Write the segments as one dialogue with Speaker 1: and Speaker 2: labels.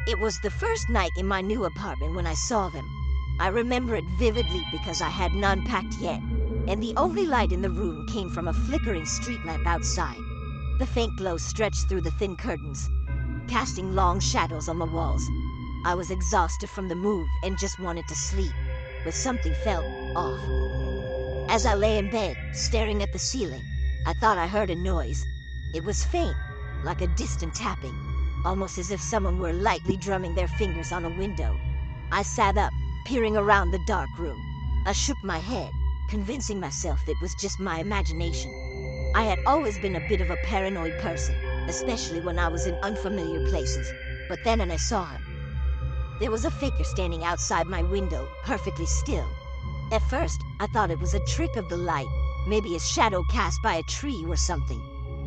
Speaker 1: It was the first night in my new apartment when I saw them. I remember it vividly because I hadn't unpacked yet, and the only light in the room came from a flickering street lamp outside. The faint glow stretched through the thin curtains, casting long shadows on the walls. I was exhausted from the move and just wanted to sleep, but something felt off. As I lay in bed, staring at the ceiling, I thought I heard a noise. It was faint, like a distant tapping, almost as if someone were lightly drumming their fingers on a window. I sat up, peering around the dark room. I shook my head, convincing myself it was just my imagination. I had always been a bit of a paranoid person, especially when I was in unfamiliar places, but then I saw him. There was a figure standing outside my window, perfectly still. At first, I thought it was a trick of the light, maybe a shadow cast by a tree or something.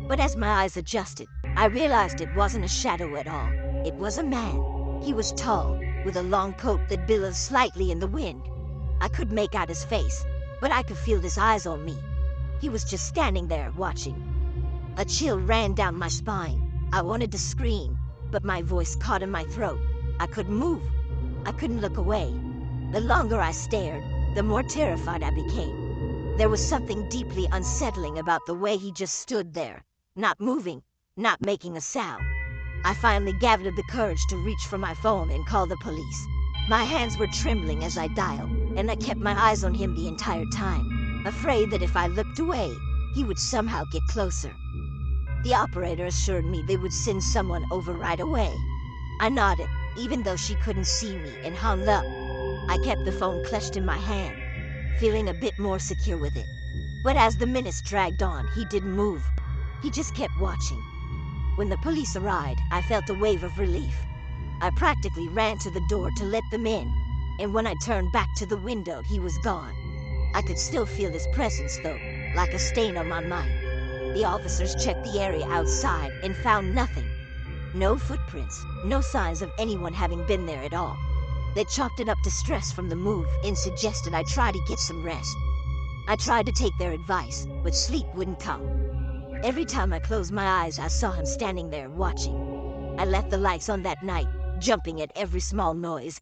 Speaker 1: But as my eyes adjusted, I realized it wasn't a shadow at all. It was a man. He was tall, with a long coat that billowed slightly in the wind. I could make out his face, but I could feel his eyes on me. He was just standing there, watching. A chill ran down my spine. I wanted to scream, but my voice caught in my throat. I couldn't move. I couldn't look away. The longer I stared, the more terrified I became. There was something deeply unsettling about the way he just stood there, not moving, not making a sound. I finally gathered the courage to reach for my phone and call the police. My hands were trembling as I dialed, and I kept my eyes on him the entire time, afraid that if I looked away, he would somehow get closer. The operator assured me they would send someone over right away. I nodded, even though she couldn't see me, and hung up. I kept the phone clutched in my hand, feeling a bit more secure with it. But as the minutes dragged on, he didn't move. He just kept watching. When the police arrived, I felt a wave of relief. I practically ran to the door to let them in, and when I turned back to the window, he was gone. I could still feel his presence though, like a stain on my mind. The officers checked the area outside and found nothing. No footprints, no signs of anyone having been there at all. They chalked it up to stress from the move and suggested I try to get some rest. I tried to take their advice, but sleep wouldn't come. Every time I closed my eyes, I saw him standing there watching. I left the lights on that night, jumping at every small noise,